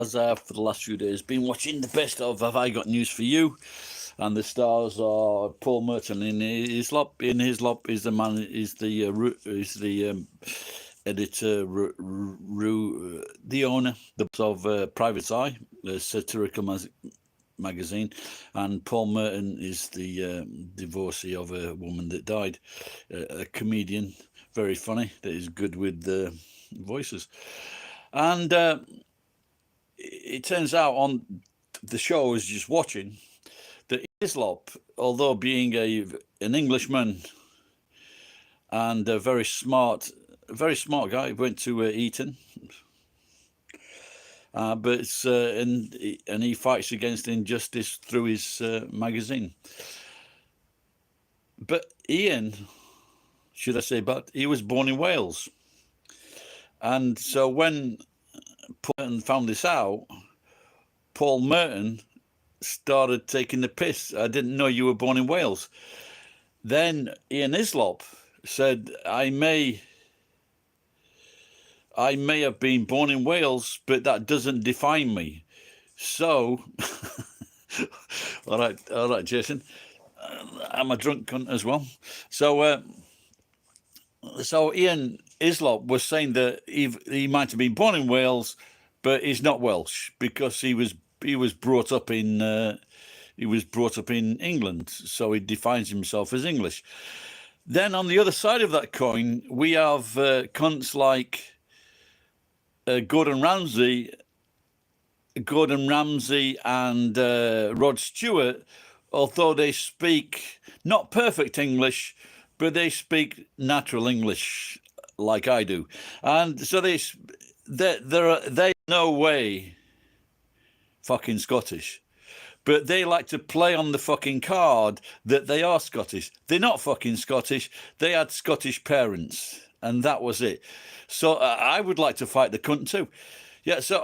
as I have for the last few days, been watching the best of Have I Got News for You? And the stars are Paul Merton in Hislop. In Hislop is the man, is the editor, the owner, the boss of Private Eye, a satirical magazine, and Paul Merton is the divorcee of a woman that died, a comedian, very funny, that is good with voices. And it turns out on the show I was just watching that Hislop, although being an Englishman and a very smart guy, went to Eton, but and he fights against injustice through his magazine. But Ian, should I say, but he was born in Wales, and so when Paul Merton found this out, Paul Merton started taking the piss. I didn't know you were born in Wales. Then Ian Hislop said, I may have been born in Wales, but that doesn't define me. So, all right, Jason, I'm a drunk cunt as well. So, so Ian Hislop was saying that he might have been born in Wales, but he's not Welsh because he was brought up in England, so he defines himself as English. Then on the other side of that coin, we have cunts like Gordon Ramsay and Rod Stewart, although they speak not perfect English, but they speak natural English like I do, and so they're no way fucking Scottish, but they like to play on the fucking card that they are Scottish. They're not fucking Scottish. They had Scottish parents, and that was it. So I would like to fight the cunt too. Yeah. So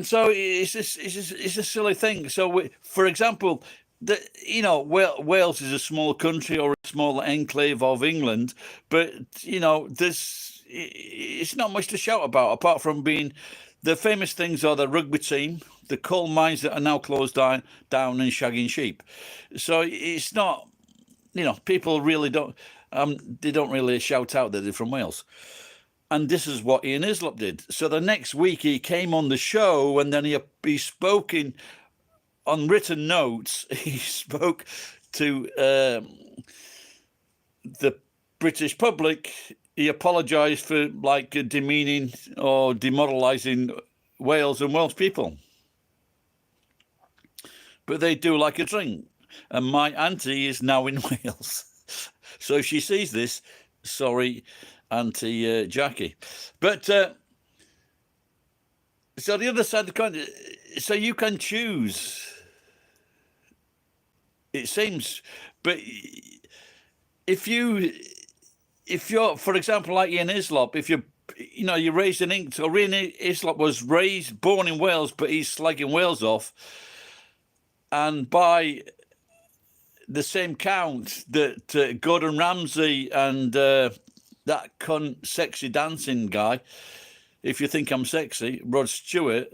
so it's a silly thing. So for example, Wales is a small country or a small enclave of England, but it's not much to shout about apart from being the famous things are the rugby team, the coal mines that are now closed down and shagging sheep. So it's not, people really don't, they don't really shout out that they're from Wales. And this is what Ian Hislop did. So the next week he came on the show and then he spoke on written notes. He spoke to the British public. He apologised for demeaning or demoralising Wales and Welsh people. But they do like a drink. And my auntie is now in Wales. So if she sees this, sorry, Auntie Jackie. But so the other side of the coin, so you can choose, it seems, but if you're, for example, like Ian Hislop, if you're raised in England, or Ian Hislop was born in Wales, but he's slagging Wales off, and by the same count that Gordon Ramsay and that cunt sexy dancing guy, if you think I'm sexy, Rod Stewart,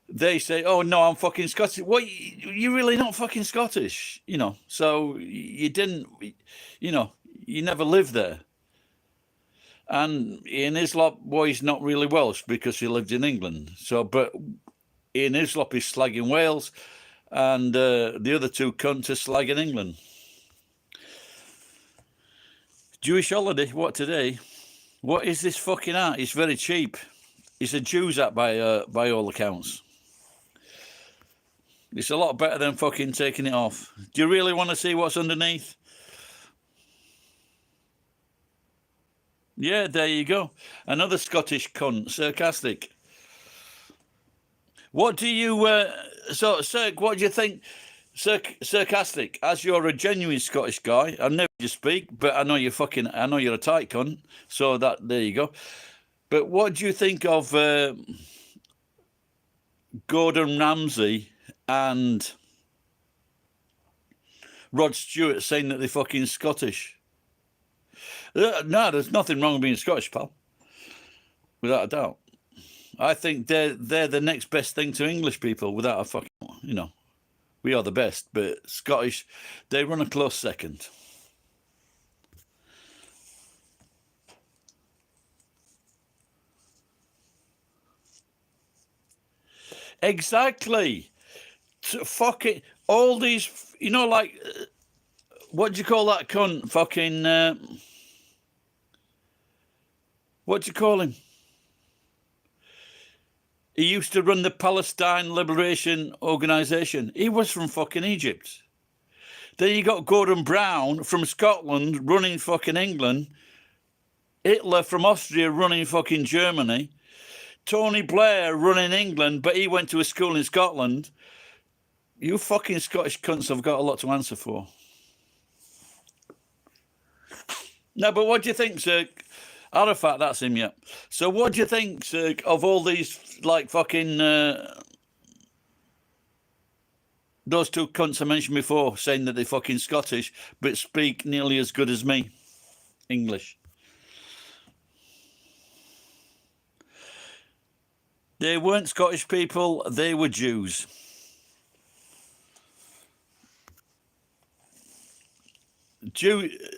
they say, oh no, I'm fucking Scottish. Well, you're really not fucking Scottish, so you didn't, you never lived there. And Ian Hislop, well, he's not really Welsh because he lived in England. So, but Ian Hislop is slagging Wales, and the other two cunts are slagging England. Jewish holiday, what today? What is this fucking art? It's very cheap. It's a Jews app by all accounts. It's a lot better than fucking taking it off. Do you really want to see what's underneath? Yeah, there you go. Another Scottish cunt, sarcastic. What do you, Cirque, what do you think? Sarcastic, as you're a genuine Scottish guy, I've never heard you speak, but I know you're a tight cunt, so there you go. But what do you think of Gordon Ramsay and Rod Stewart saying that they're fucking Scottish? No, there's nothing wrong with being Scottish, pal, without a doubt. I think they're the next best thing to English people without a fucking, we are the best, but Scottish, they run a close second. Exactly. Fucking all these, like, what do you call that cunt? Fucking, what do you call him? He used to run the Palestine Liberation Organization. He was from fucking Egypt. Then you got Gordon Brown from Scotland running fucking England. Hitler from Austria running fucking Germany. Tony Blair running England, but he went to a school in Scotland. You fucking Scottish cunts have got a lot to answer for. No, but what do you think, sir? Arafat, that's him, yeah. So what do you think, sir, of all these, like, fucking... those two cunts I mentioned before, saying that they're fucking Scottish, but speak nearly as good as me, English. They weren't Scottish people, they were Jews.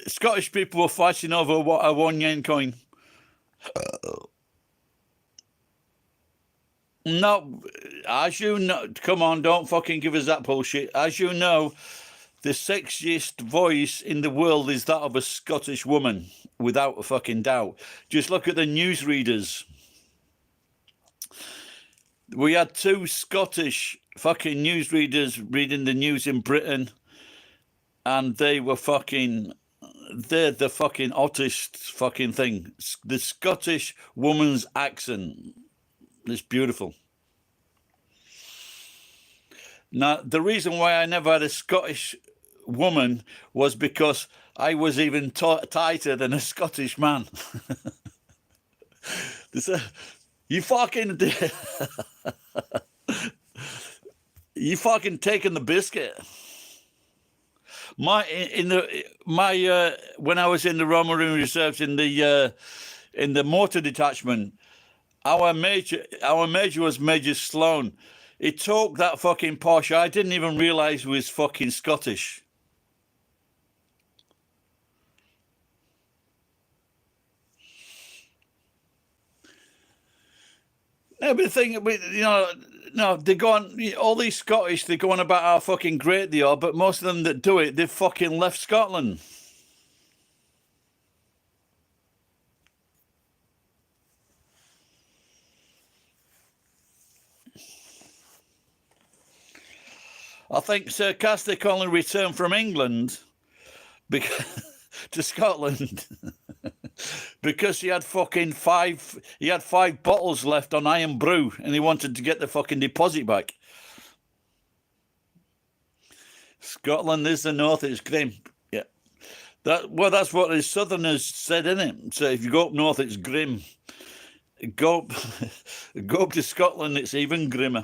Scottish people were fighting over a 1 yen coin. No, as you know, come on, don't fucking give us that bullshit. As you know, the sexiest voice in the world is that of a Scottish woman, without a fucking doubt. Just look at the newsreaders. We had 2 Scottish fucking newsreaders reading the news in Britain, and they were fucking... They're the fucking hottest fucking thing. The Scottish woman's accent. It's beautiful. Now, the reason why I never had a Scottish woman was because I was even tighter than a Scottish man. You fucking... you fucking taking the biscuit. When I was in the Royal Marine Reserves in the motor detachment, our major was Major Sloan. He talked that fucking posh. I didn't even realise he was fucking Scottish. Yeah, but the thing, no, they go on, all these Scottish, they go on about how fucking great they are, but most of them that do it, they've fucking left Scotland. I think Sarcastic only returned from England to Scotland because he had fucking 5 bottles left on Iron Brew and he wanted to get the fucking deposit back. Scotland is the north, it's grim. Yeah. That's what the southerners said, innit? So if you go up north, it's grim. Go up to Scotland, it's even grimmer.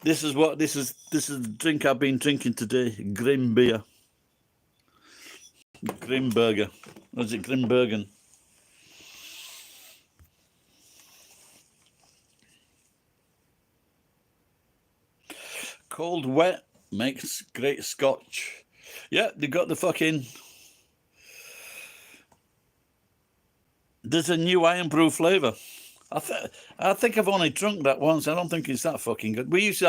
This is the drink I've been drinking today. Grim beer. Grimberger. Or is it Grimbergen? Cold wet makes great scotch. Yeah, they got the fucking... There's a new Iron Brew flavour. I think I've only drunk that once. I don't think it's that fucking good. We used to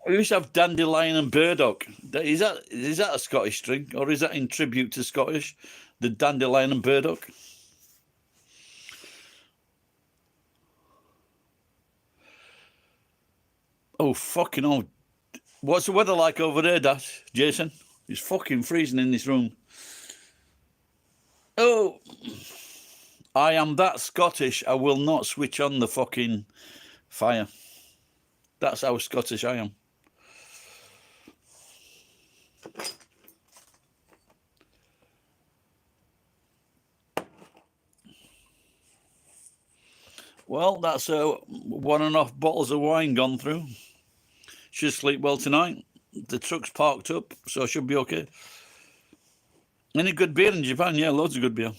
have dandelion and burdock. Is that a Scottish drink, or is that in tribute to Scottish? The dandelion and burdock. Oh fucking hell! What's the weather like over there, Dash? Jason? It's fucking freezing in this room. Oh. I am that Scottish, I will not switch on the fucking fire. That's how Scottish I am. Well, that's 1.5 bottles of wine gone through. Should sleep well tonight. The truck's parked up, so I should be okay. Any good beer in Japan? Yeah, loads of good beer.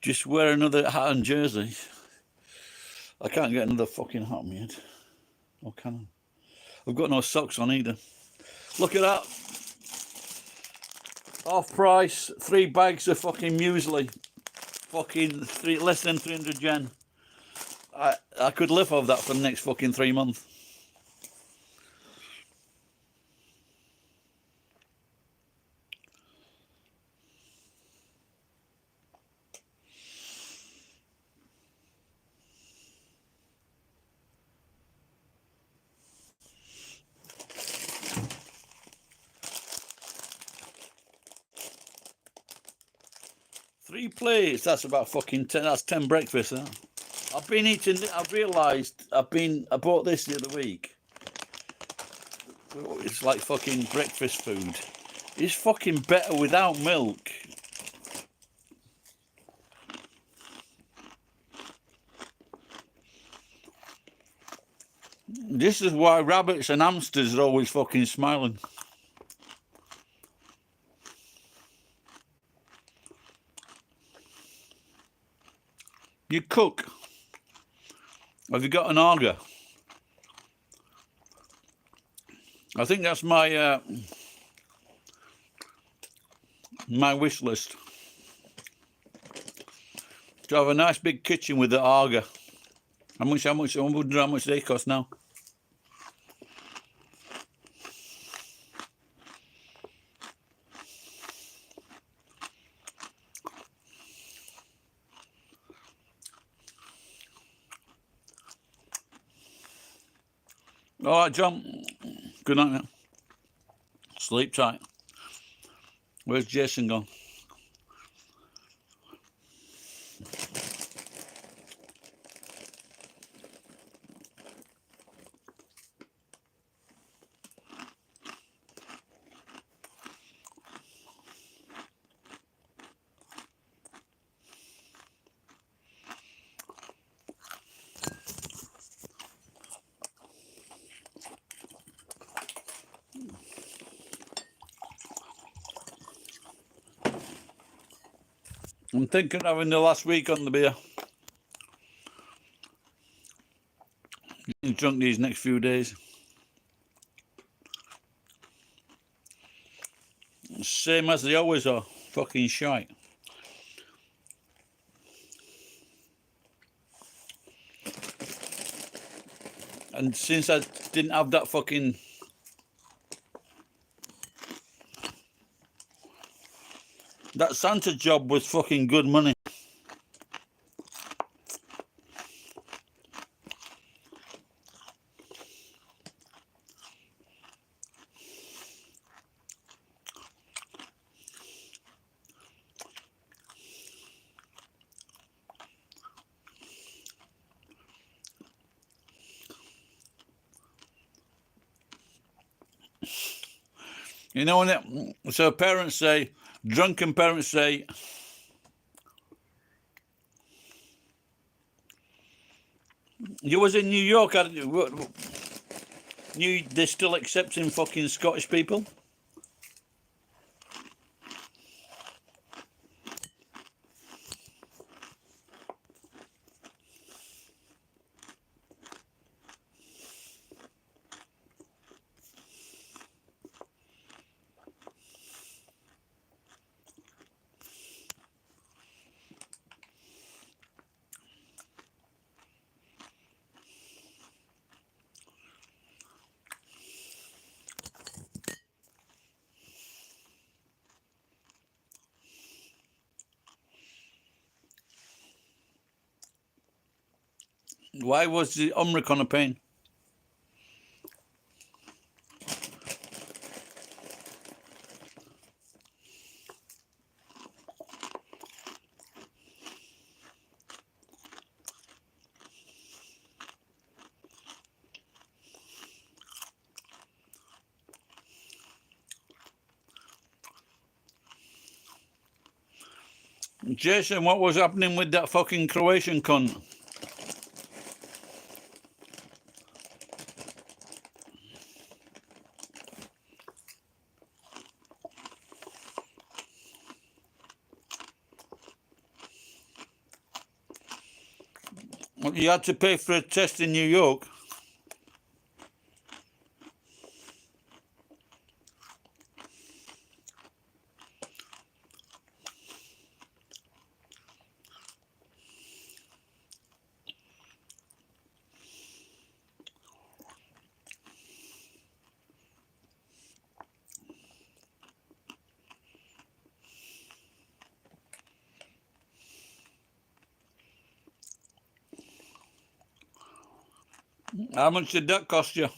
Just wear another hat and jersey. I can't get another fucking hat on my head. Or can I? I've got no socks on either. Look at that. Off price, 3 bags of fucking muesli. Fucking less than 300 yen. I could live off that for the next fucking 3 months. Three plates, that's about fucking 10, that's 10 breakfasts, huh? I've been eating, I've realised, I bought this the other week. It's like fucking breakfast food. It's fucking better without milk. This is why rabbits and hamsters are always fucking smiling. You cook. Have you got an auger? I think that's my my wish list. To have a nice big kitchen with the auger. How much? I wonder how much they cost now. All right, John. Good night now. Sleep tight. Where's Jason gone? I'm thinking of having the last week on the beer. Getting drunk these next few days. Same as they always are. Fucking shite. And since I didn't have that fucking... That Santa job was fucking good money. You know when it, so parents say, drunken parents say, you was in New York, they're still accepting fucking Scottish people? Why was the Omicron a pain? Jason, what was happening with that fucking Croatian cunt? You had to pay for a test in New York. How much did that cost you?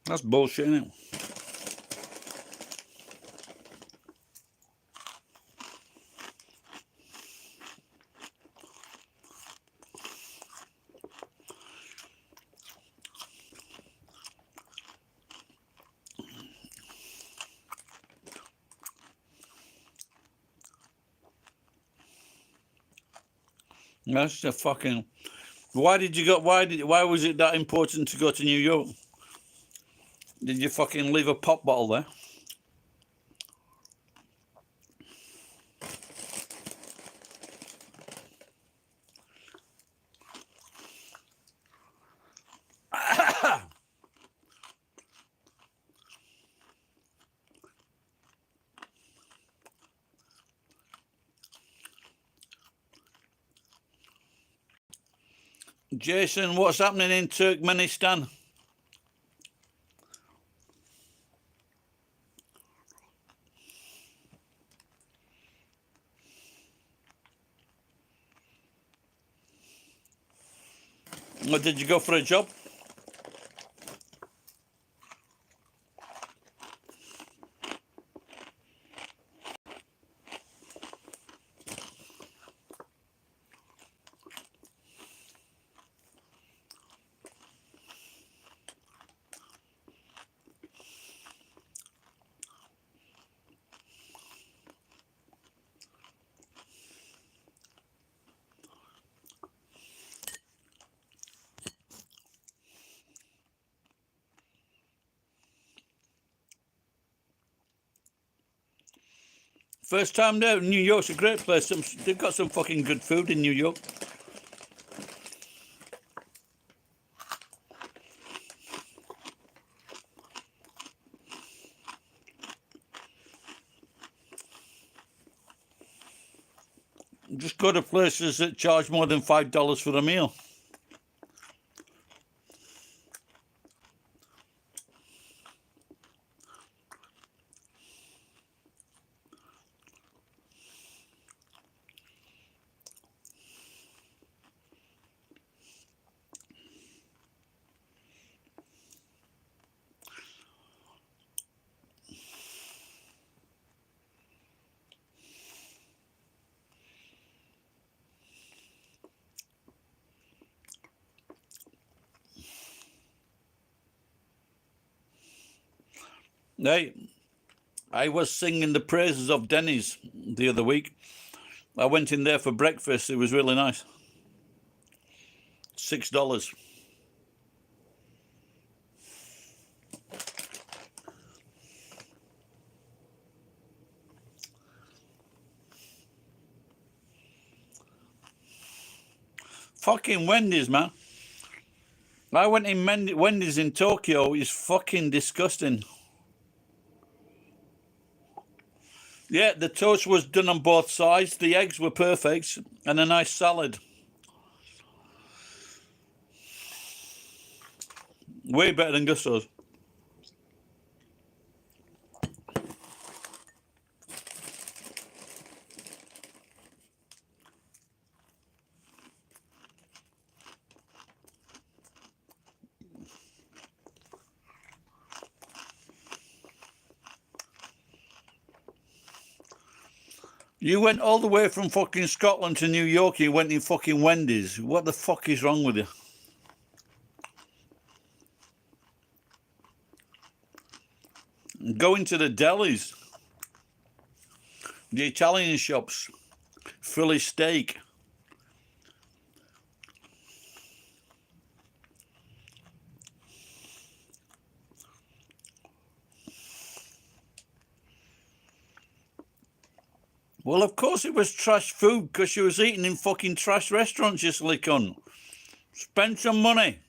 That's bullshit, isn't it? That's a fucking. Why did you go? Why was it that important to go to New York? Did you fucking leave a pop bottle there? Jason, what's happening in Turkmenistan? Or did you go for a job? First time there. New York's a great place. They've got some fucking good food in New York. Just go to places that charge more than $5 for a meal. Hey, I was singing the praises of Denny's the other week. I went in there for breakfast. It was really nice. $6. Fucking Wendy's, man. I went in Wendy's in Tokyo. It's fucking disgusting. Yeah, the toast was done on both sides. The eggs were perfect. And a nice salad. Way better than Gusto's. You went all the way from fucking Scotland to New York. You went in fucking Wendy's. What the fuck is wrong with you? Go into the delis, the Italian shops, Philly steak. Well, of course it was trash food, because she was eating in fucking trash restaurants, you silly cunt. Spend some money,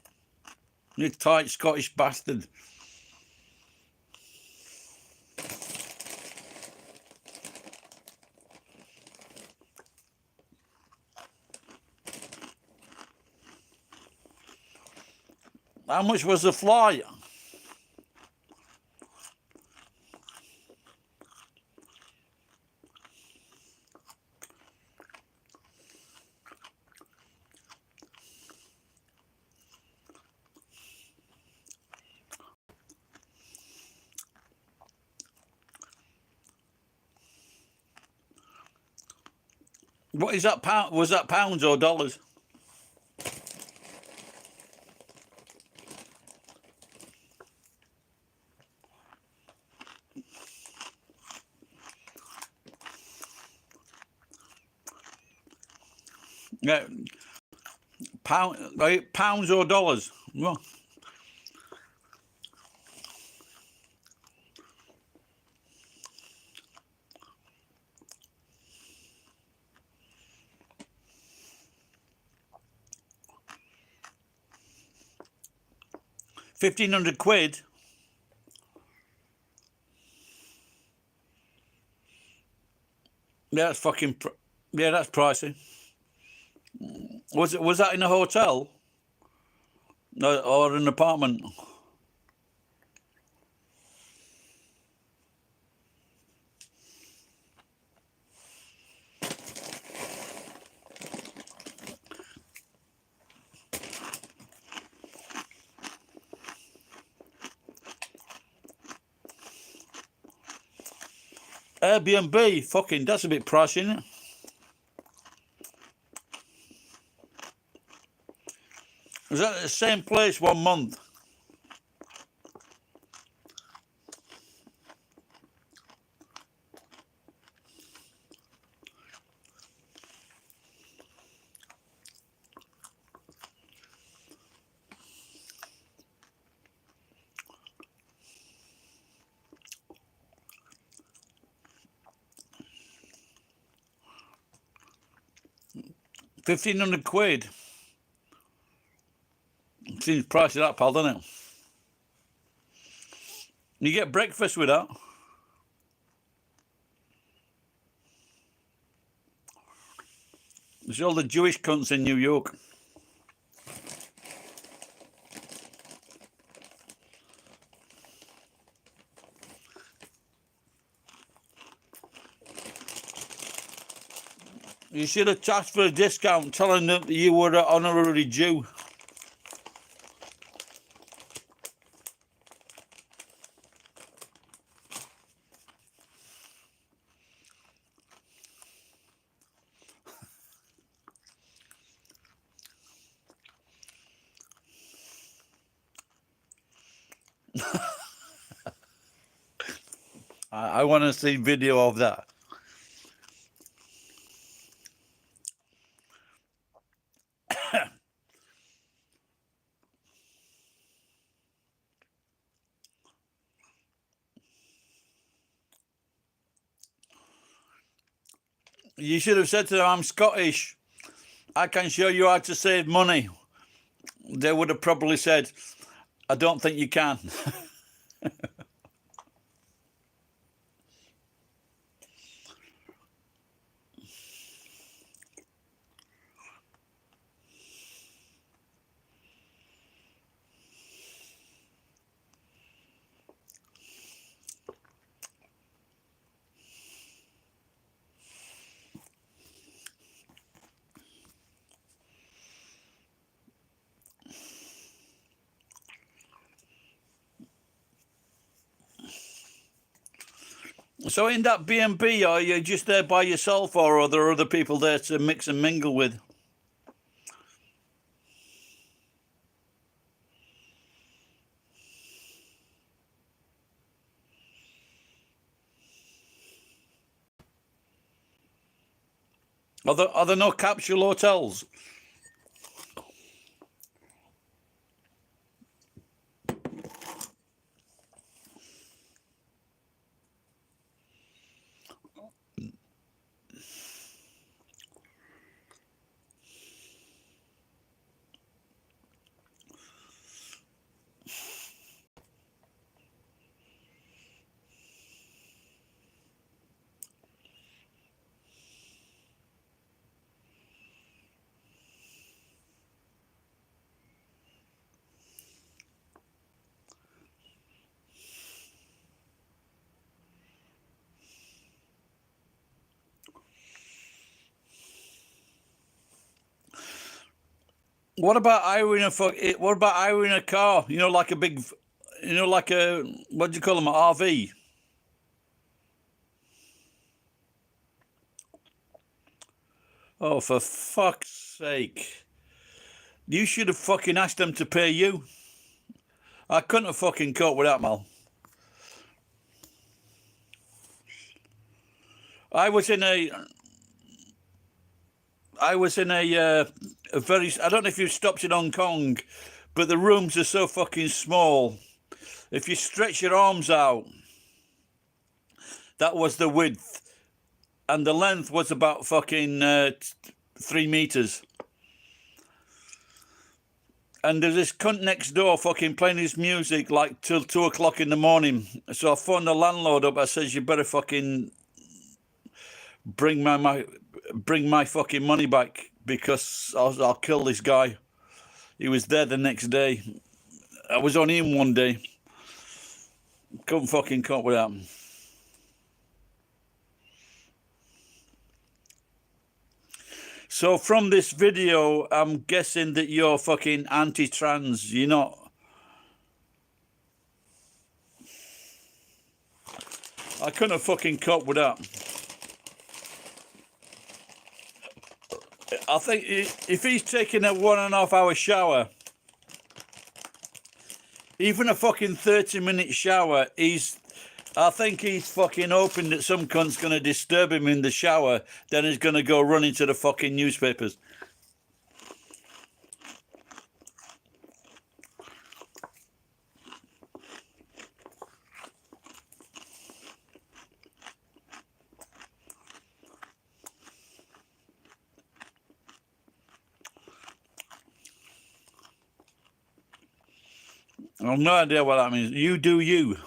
you tight Scottish bastard. How much was the flight? What is that pound? Was that pounds or dollars? Yeah, pounds or dollars? Well, £1,500. Yeah, that's fucking. Yeah, that's pricey. Was that in a hotel? No, or an apartment? Airbnb, fucking, that's a bit pricey, isn't it? Is that the same place 1 month? £1,500. Seems pricey that, pal, doesn't it? You get breakfast with that. There's all the Jewish cunts in New York. You should have asked for a discount, telling them that you were an honorary Jew. I want to see video of that. You should have said to them, I'm Scottish. I can show you how to save money. They would have probably said, I don't think you can. So in that B&B, are you just there by yourself, or are there other people there to mix and mingle with? Are there no capsule hotels? What about hiring a What about hiring a car? You know, like a big, you know, like a, what do you call them, an RV? Oh, for fuck's sake! You should have fucking asked them to pay you. I couldn't have fucking coped with that, Mal. I was in a, I was in a very. I don't know if you've stopped in Hong Kong, but the rooms are so fucking small. If you stretch your arms out, that was the width, and the length was about fucking 3 meters. And there's this cunt next door fucking playing his music like till 2 o'clock in the morning. So I phoned the landlord up. I says, "You better fucking bring my fucking money back because I'll kill this guy." He was there the next day. I was only in one day. Couldn't fucking cope with that. So from this video, I'm guessing that you're fucking anti-trans. You're not. I couldn't have fucking cope with that. I think if he's taking a 1.5 hour shower, even a fucking 30-minute shower, I think he's fucking hoping that some cunt's going to disturb him in the shower, then he's going to go running to the fucking newspapers. I have no idea what that means. You do you.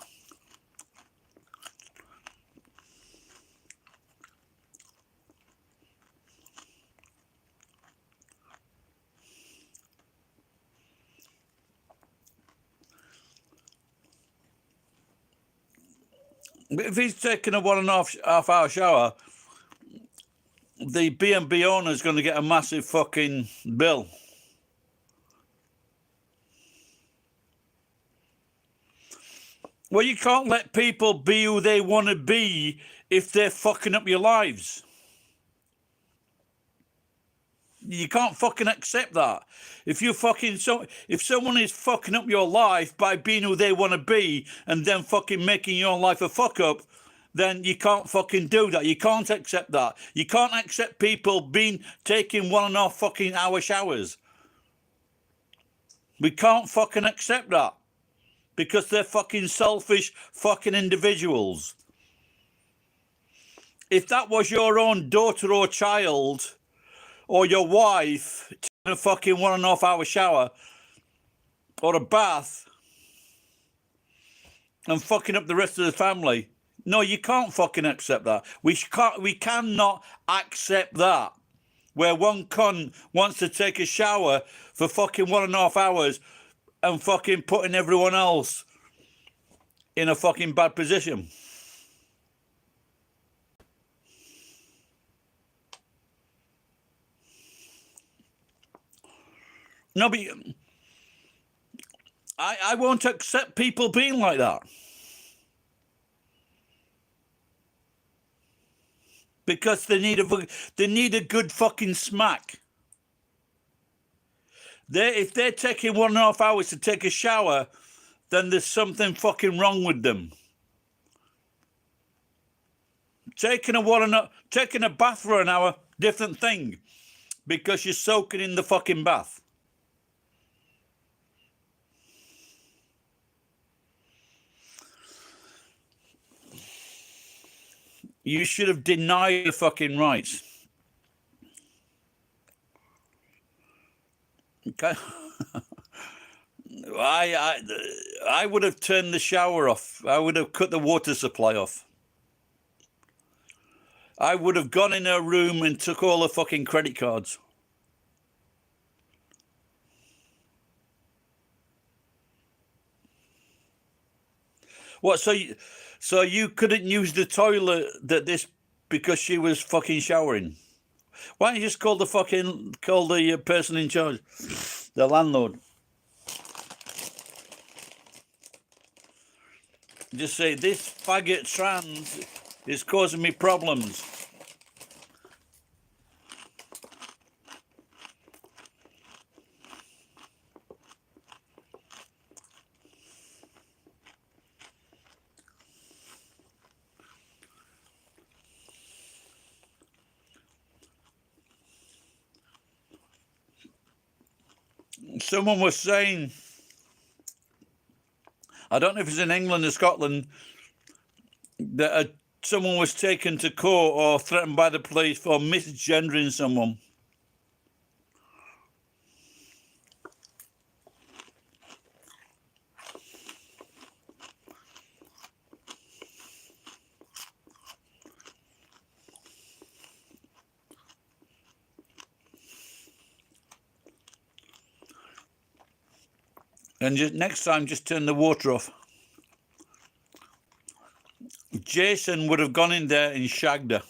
But if he's taking a 1.5 hour shower, the B&B owner is going to get a massive fucking bill. Well, you can't let people be who they want to be if they're fucking up your lives. You can't fucking accept that. If someone is fucking up your life by being who they want to be and then fucking making your life a fuck up, then you can't fucking do that. You can't accept that. You can't accept people taking 1.5 fucking hour showers. We can't fucking accept that because they're fucking selfish fucking individuals. If that was your own daughter or child or your wife taking a fucking 1.5 hour shower or a bath and fucking up the rest of the family, no, you can't fucking accept that. We cannot accept that. Where one cunt wants to take a shower for fucking 1.5 hours and fucking putting everyone else in a fucking bad position. No, but I won't accept people being like that. Because they need a good fucking smack. If they're taking 1.5 hours to take a shower, then there's something fucking wrong with them. Taking a bath for an hour, different thing. Because you're soaking in the fucking bath. You should have denied the fucking rights. Okay. I would have turned the shower off. I would have cut the water supply off. I would have gone in her room and took all her fucking credit cards. What? So you couldn't use the toilet because she was fucking showering? Why don't you just call the person in charge, the landlord? Just say, this faggot trans is causing me problems. Someone was saying, I don't know if it's in England or Scotland, that someone was taken to court or threatened by the police for misgendering someone. And next time, just turn the water off. Jason would have gone in there and shagged her,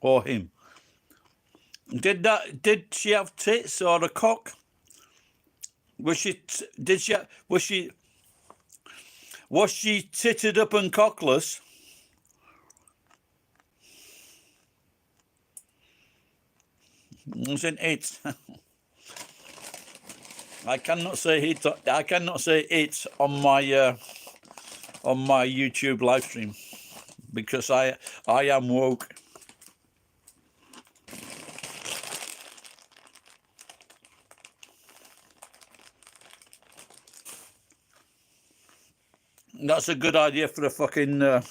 or him. Did she have tits or a cock? Was she titted up and cockless? I said it. I cannot say it. I cannot say it on my YouTube live stream because I am woke. That's a good idea for the fucking the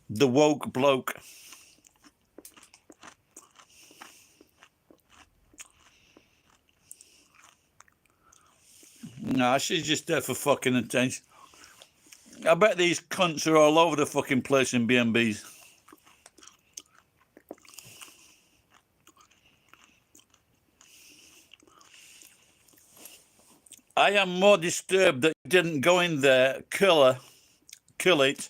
woke bloke. Nah, she's just there for fucking attention. I bet these cunts are all over the fucking place in B&Bs. I am more disturbed that you didn't go in there, kill it,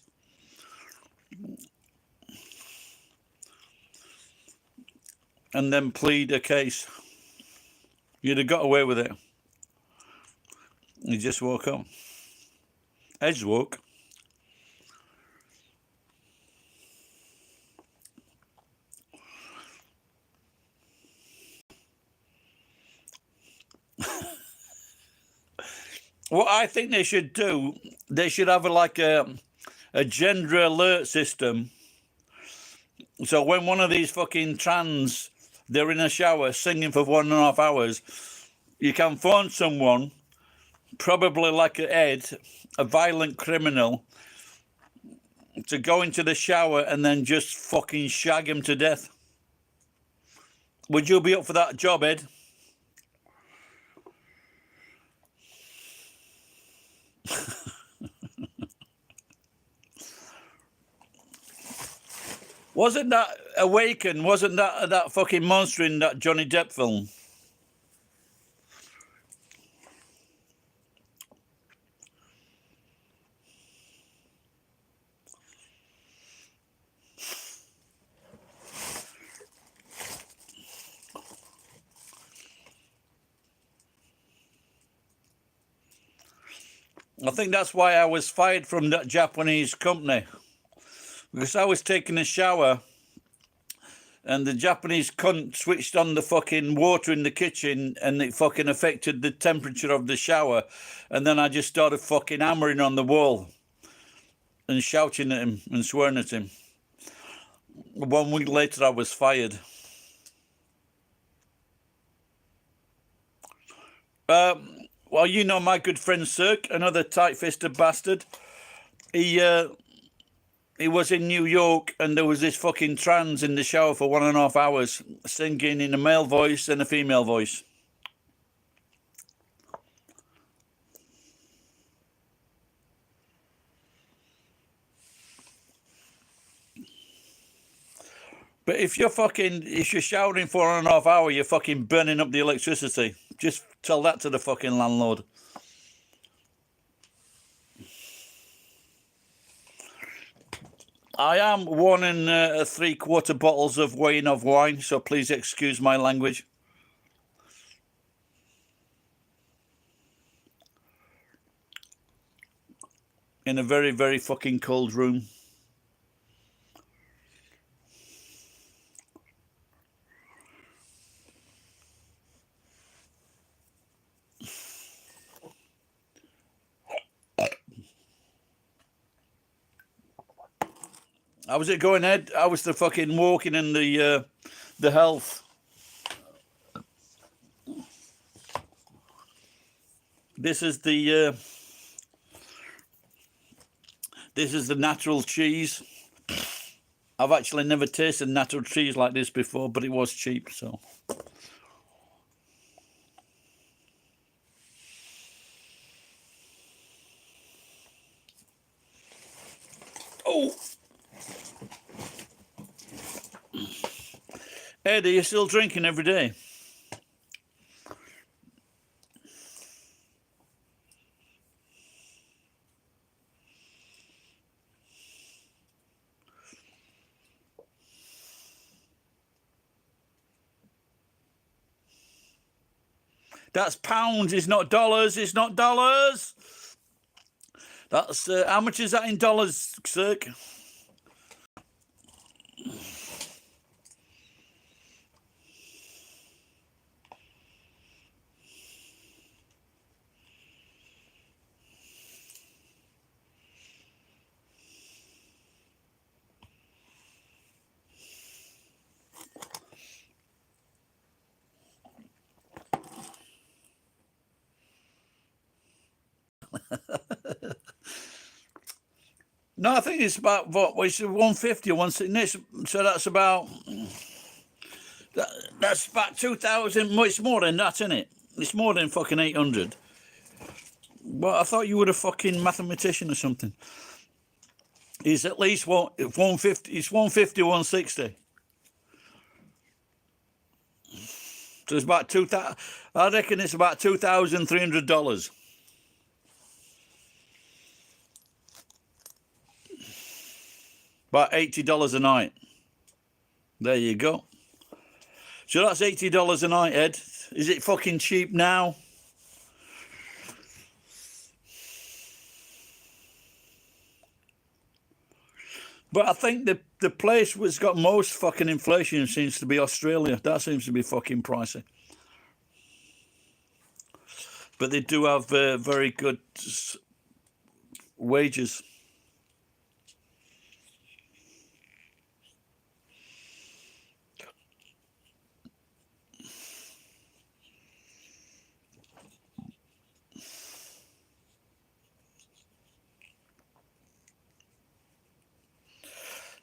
and then plead a case. You'd have got away with it. You just woke up. Edge woke. What I think they should do, they should have a gender alert system. So when one of these fucking trans, they're in a shower singing for 1.5 hours, you can phone someone, probably like Ed, a violent criminal, to go into the shower and then just fucking shag him to death. Would you be up for that job, Ed? Wasn't that Awaken? Wasn't that fucking monster in that Johnny Depp film? I think that's why I was fired from that Japanese company. Because I was taking a shower and the Japanese cunt switched on the fucking water in the kitchen and it fucking affected the temperature of the shower. And then I just started fucking hammering on the wall and shouting at him and swearing at him. 1 week later, I was fired. Well, you know my good friend Cirque, another tight-fisted bastard. He he was in New York, and there was this fucking trans in the shower for 1.5 hours, singing in a male voice and a female voice. But if you're showering for 1.5 hours, you're fucking burning up the electricity. Just tell that to the fucking landlord. I am 1 3/4 bottles of wine of wine, so please excuse my language. In a very, very fucking cold room. How was it going, Ed? How was the fucking walking and the health? This is the natural cheese. I've actually never tasted natural cheese like this before, but it was cheap, so. Oh! Ed, are you still drinking every day? That's pounds, it's not dollars, it's not dollars! That's, how much is that in dollars, Cirque? No, I think it's about, what, it's 150 or 160, so that's about, that's about 2,000, it's more than that, isn't it? It's more than fucking 800. Well, I thought you were a fucking mathematician or something. It's at least 150, it's 150, 160. So it's about 2,000, I reckon it's about $2,300. About $80 a night. There you go. So that's $80 a night, Ed. Is it fucking cheap now? But I think the place that's got most fucking inflation seems to be Australia. That seems to be fucking pricey. But they do have very good wages.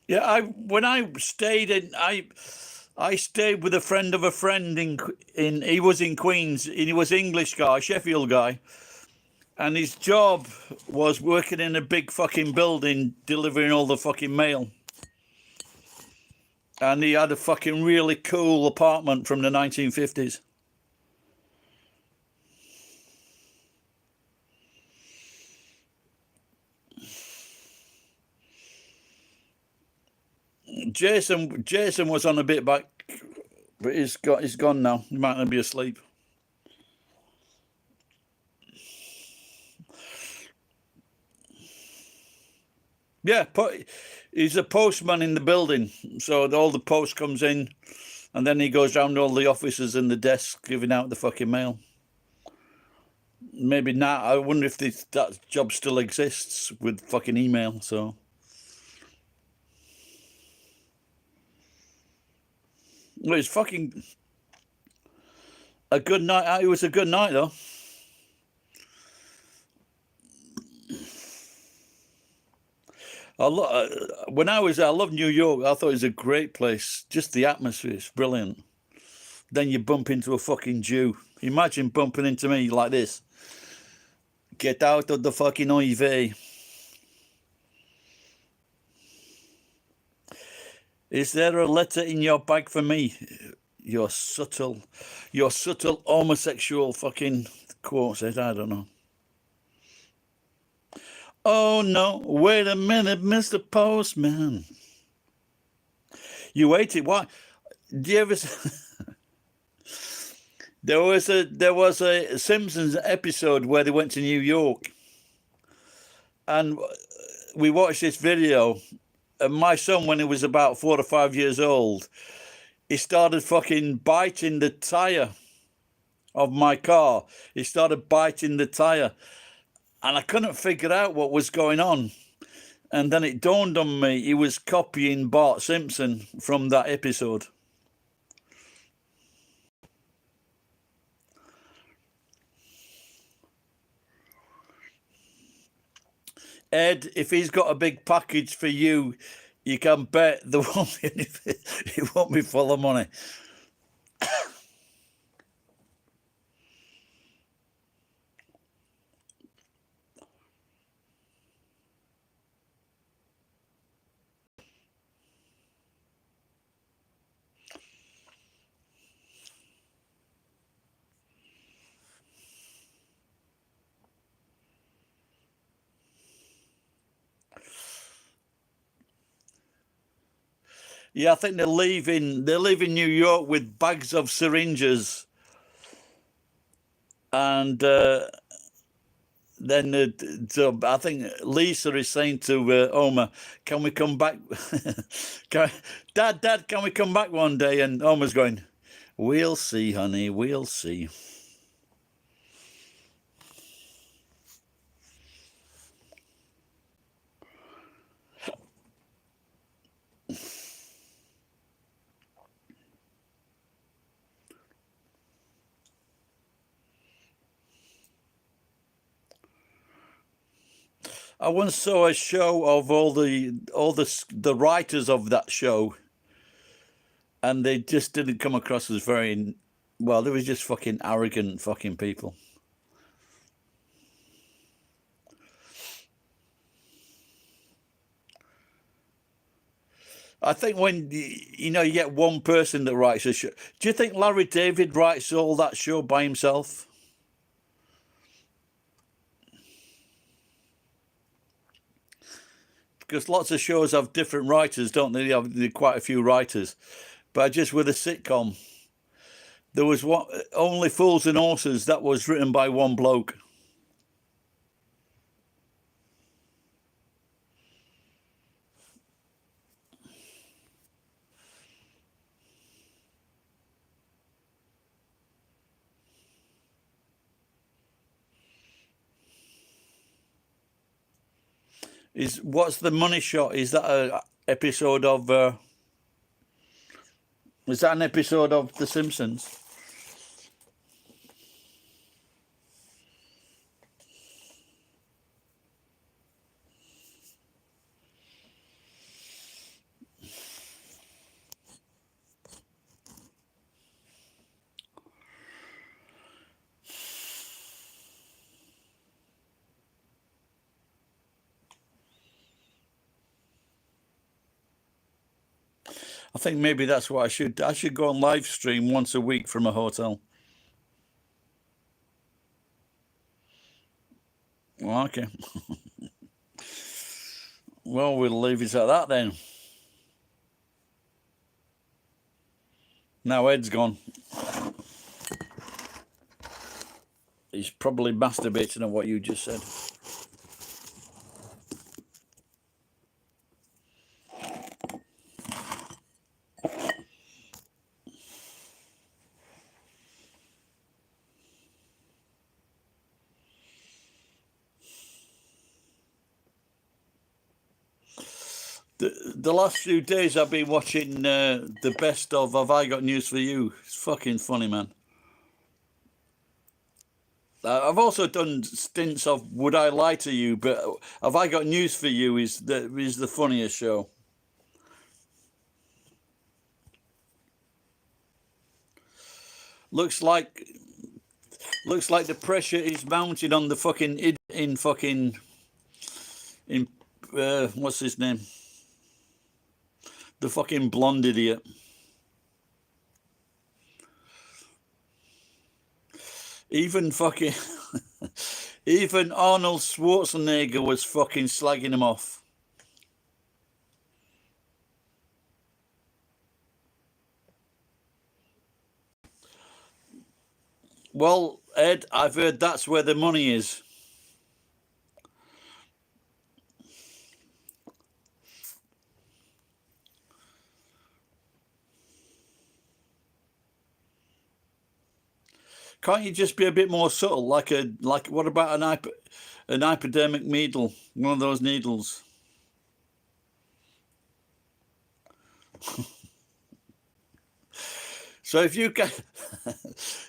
Yeah, when I stayed I stayed with a friend of a friend in he was in Queens. He was English guy, Sheffield guy, and his job was working in a big fucking building delivering all the fucking mail. And he had a fucking really cool apartment from the 1950s. Jason was on a bit back, but he's gone now. He might not be asleep. Yeah, he's a postman in the building, so all the post comes in, and then he goes round all the offices and the desks giving out the fucking mail. Maybe now. I wonder if that job still exists with fucking email. So. Well, it's fucking a good night. It was a good night, though. When I was there, I loved New York. I thought it was a great place. Just the atmosphere is brilliant. Then you bump into a fucking Jew. Imagine bumping into me like this. Get out of the fucking OIV. Is there a letter in your bag for me? Your subtle homosexual fucking quote said, I don't know. Oh no, wait a minute, Mr. Postman. You waited, why? Do you ever there was a Simpsons episode where they went to New York, and we watched this video, and my son, when he was about 4 or 5 years old, he started fucking biting the tire of my car. He started biting the tire, and I couldn't figure out what was going on. And then it dawned on me he was copying Bart Simpson from that episode. Ed, if he's got a big package for you, you can bet there won't be it won't be full of money. Yeah, I think they're leaving New York with bags of syringes, and then so I think Lisa is saying to Homer, "Can we come back? Dad, can we come back one day?" And Homer's going, "We'll see, honey, we'll see." I once saw a show of all the writers of that show, and they just didn't come across as very well. They were just fucking arrogant fucking people. I think when you get one person that writes a show. Do you think Larry David writes all that show by himself? Because lots of shows have different writers, don't they? They have quite a few writers. But just with a sitcom, there was Only Fools and Horses that was written by one bloke. What's the money shot? Is that a episode of? Is that an episode of The Simpsons? I think maybe that's what I should. I should go on live stream once a week from a hotel. Okay. Well, we'll leave it at that then. Now Ed's gone. He's probably masturbating on what you just said. The last few days I've been watching the best of Have I Got News for You. It's fucking funny, man. I've also done stints of Would I Lie to You, but Have I Got News for You is the funniest show. Looks like the pressure is mounted on the fucking in what's his name? The fucking blonde idiot. Even fucking even Arnold Schwarzenegger was fucking slagging him off. Well, Ed, I've heard that's where the money is. Can't you just be a bit more subtle, like what about an hypodermic needle, one of those needles? So if you can,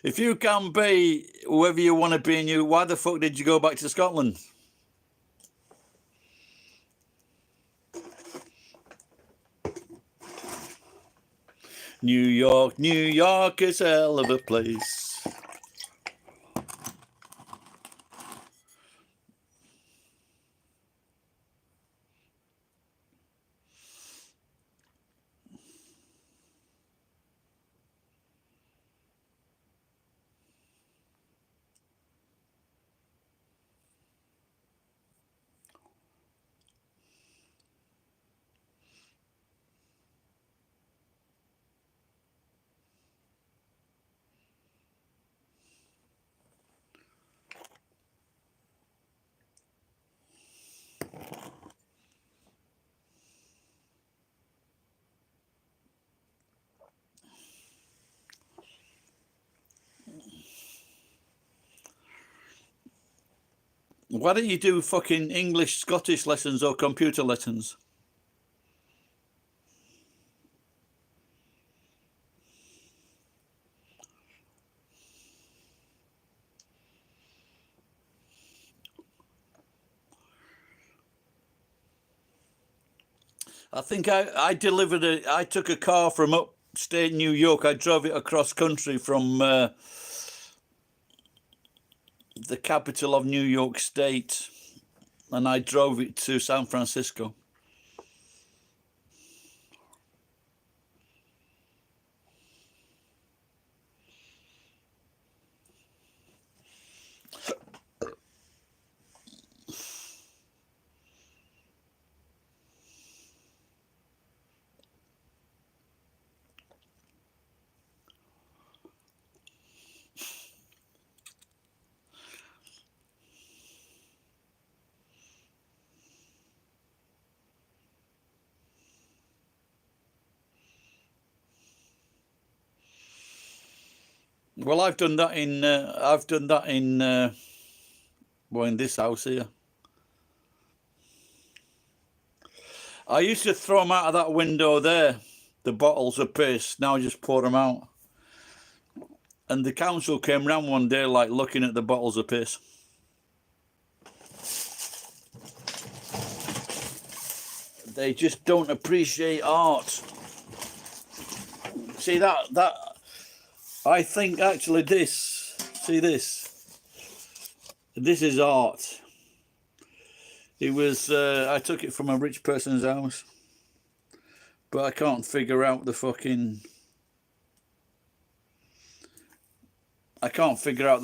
if you can be whoever you want to be, and why the fuck did you go back to Scotland? New York is a hell of a place. Why don't you do fucking English, Scottish lessons or computer lessons? I think I took a car from upstate New York. I drove it across country from the capital of New York State, and I drove it to San Francisco. Well, I've done that in well, in this house here. I used to throw them out of that window there, the bottles of piss. Now I just pour them out. And the council came round one day, like, looking at the bottles of piss. They just don't appreciate art. See that I think actually this is art. It was I took it from a rich person's house, but I can't figure out the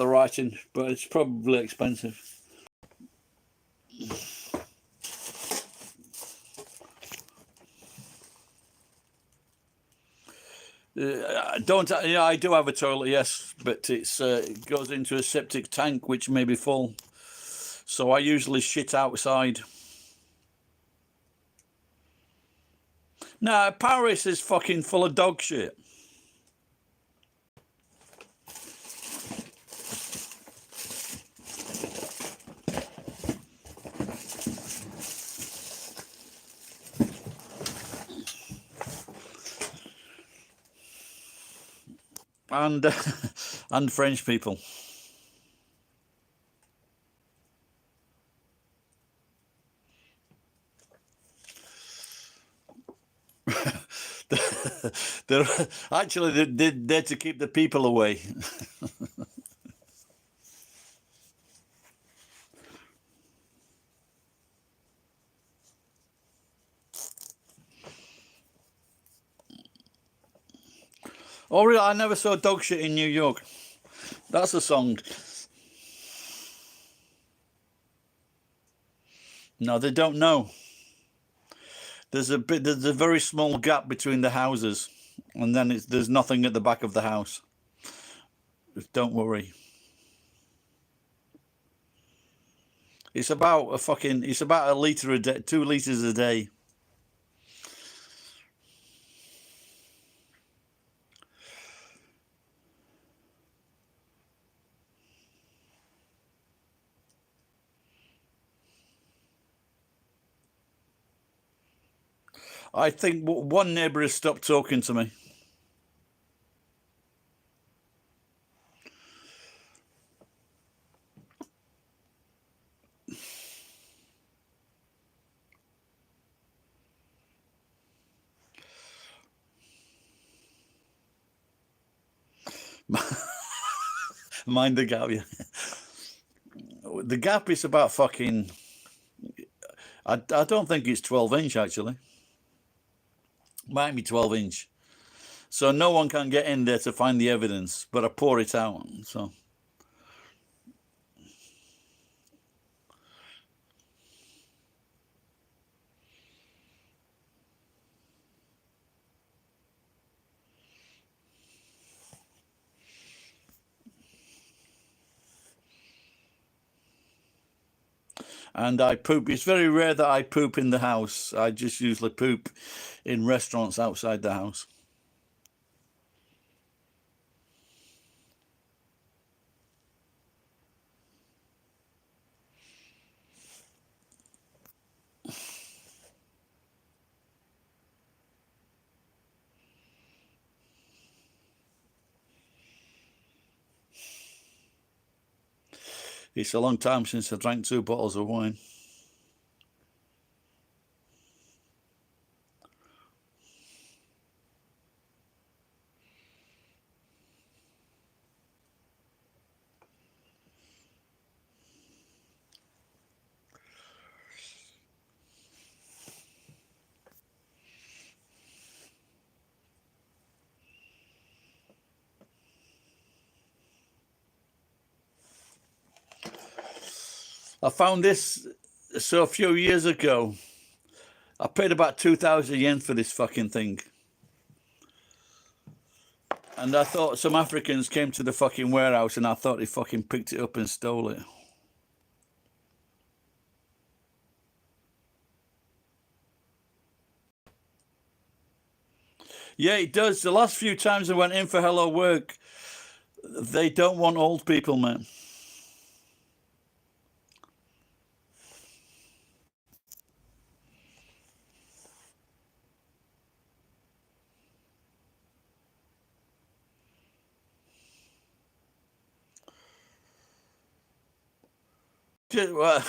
writing, but it's probably expensive. I do have a toilet, yes, but it goes into a septic tank which may be full, so I usually shit outside. Nah, Paris is fucking full of dog shit. And and French people. they're actually they're there to keep the people away. Oh, really? I never saw dog shit in New York. That's a song. No, they don't know. There's a very small gap between the houses, and then there's nothing at the back of the house. Don't worry. It's about it's about a liter a day, 2 liters a day. I think one neighbour has stopped talking to me. Mind the gap, yeah. The gap is about fucking. I don't think it's 12 inch actually. Might be 12 inch. So no one can get in there to find the evidence, but I pour it out. So. And I poop. It's very rare that I poop in the house. I just usually poop in restaurants outside the house. It's a long time since I drank 2 bottles of wine. I found this a few years ago. I paid about 2,000 yen for this fucking thing. And I thought some Africans came to the fucking warehouse and I thought they fucking picked it up and stole it. Yeah, it does. The last few times I went in for Hello Work, they don't want old people, man. Well,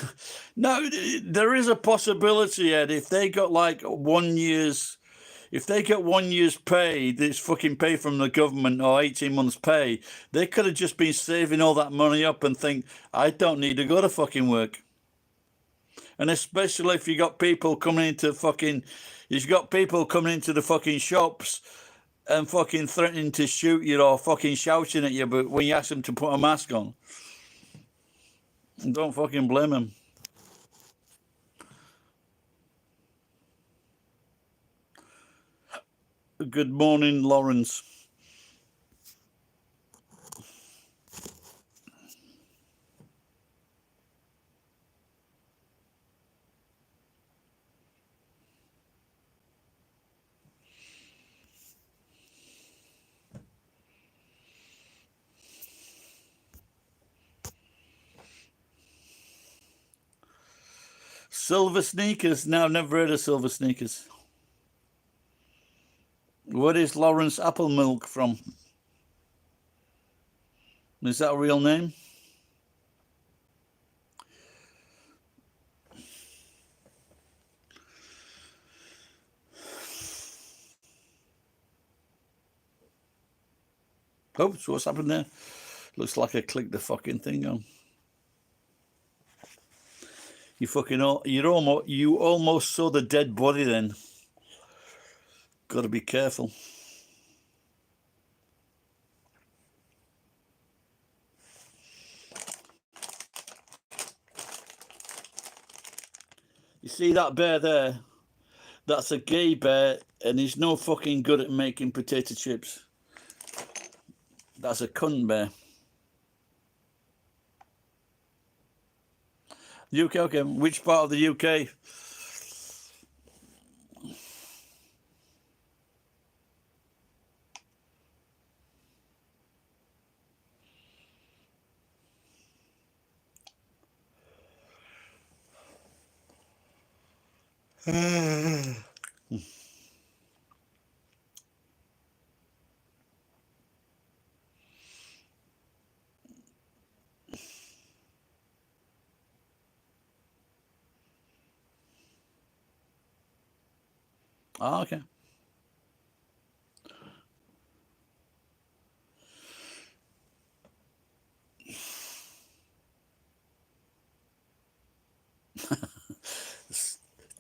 no, there is a possibility, Ed. If they got like 1 year's, if they get 1 year's pay, this fucking pay from the government or 18 months pay, they could have just been saving all that money up and think, I don't need to go to fucking work. And especially if you got people coming into fucking, you've got people coming into the fucking shops and fucking threatening to shoot you or fucking shouting at you, but when you ask them to put a mask on, don't fucking blame them. Good morning, Lawrence. Silver sneakers. No, I've never heard of silver sneakers. Where is Lawrence Apple Milk from? Is that a real name? Oh, so what's happened there? Looks like I clicked the fucking thing on. You fucking you almost saw the dead body then. Got to be careful. You see that bear there? That's a gay bear, and he's no fucking good at making potato chips. That's a cunt bear. UK, okay. Which part of the UK? Ah, okay.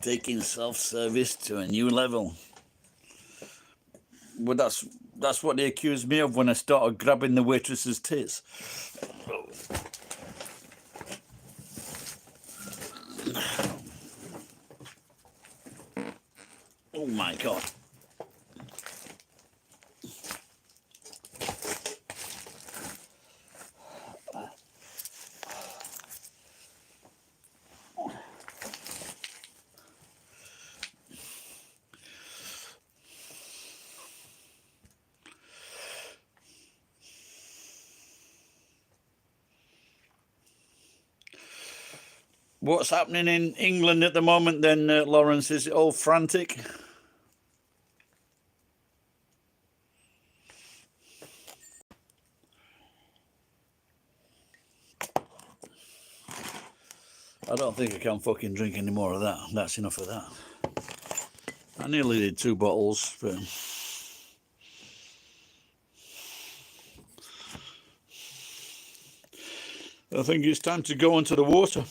Taking self-service to a new level. Well, that's what they accused me of when I started grabbing the waitress's tits. Oh my God. What's happening in England at the moment then, Lawrence? Is it all frantic? I don't think I can fucking drink any more of that. That's enough of that. I nearly did 2 bottles, but I think it's time to go into the water.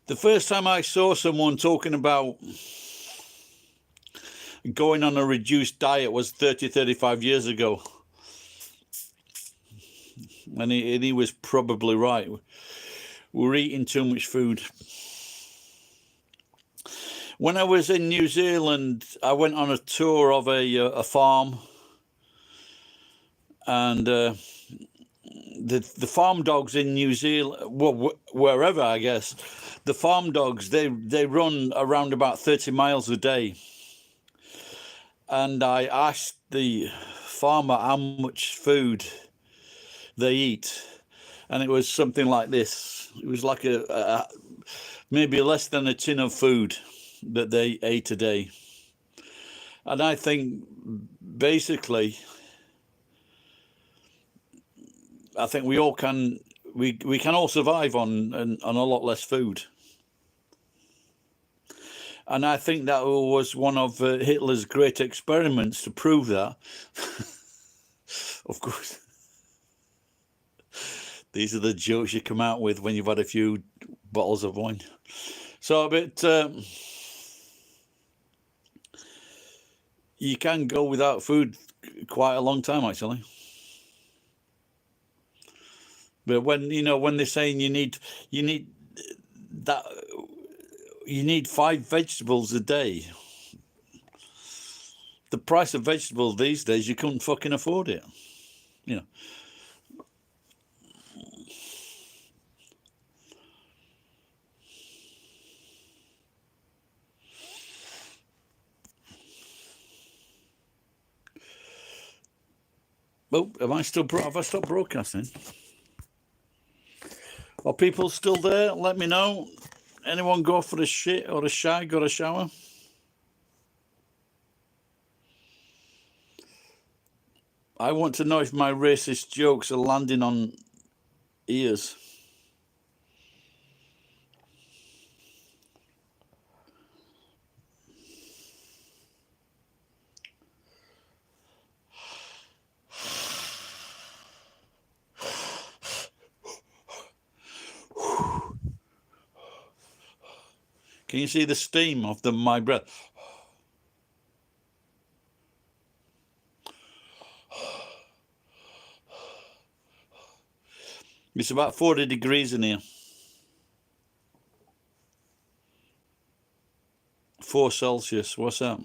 The first time I saw someone talking about going on a reduced diet was 35 years ago. And he was probably right. We're eating too much food. When I was in New Zealand, I went on a tour of a farm. And the farm dogs in New Zealand, well, wherever, I guess, the farm dogs, they run around about 30 miles a day. And I asked the farmer how much food they eat, and it was something like this. It was like maybe less than a tin of food that they ate a day. And I think basically, I think we all can we can all survive on a lot less food. And I think that was one of Hitler's great experiments to prove that. Of course, these are the jokes you come out with when you've had a few bottles of wine. So, but you can go without food quite a long time, actually. But when they're saying you need that, you need 5 vegetables a day. The price of vegetables these days, you couldn't fucking afford it. You know. Oh, have I stopped broadcasting? Are people still there? Let me know. Anyone go for a shit or a shag or a shower? I want to know if my racist jokes are landing on ears. Can you see the steam of my breath? It's about 40 degrees in here. 4 Celsius. What's that?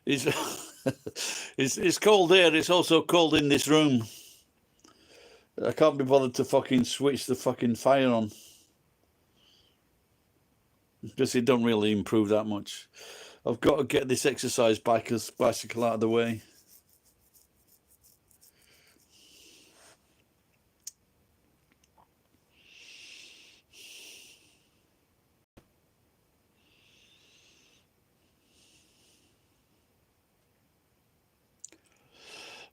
It's cold here. It's also cold in this room. I can't be bothered to fucking switch the fucking fire on, because it don't really improve that much. I've got to get this exercise bicycle out of the way.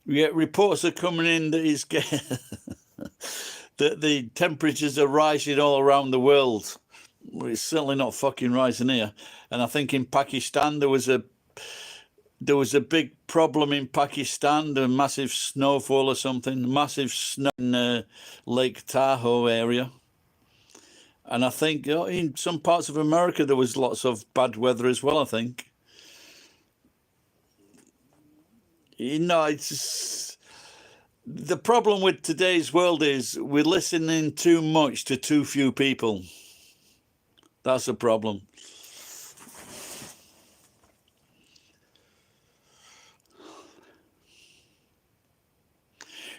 Yeah, reports are coming in that that the temperatures are rising all around the world. Well, it's certainly not fucking rising here. And I think in Pakistan there was a big problem in Pakistan, a massive snowfall or something, massive snow in Lake Tahoe area. And I think in some parts of America there was lots of bad weather as well, I think. You know, it's just, the problem with today's world is we're listening too much to too few people. That's the problem.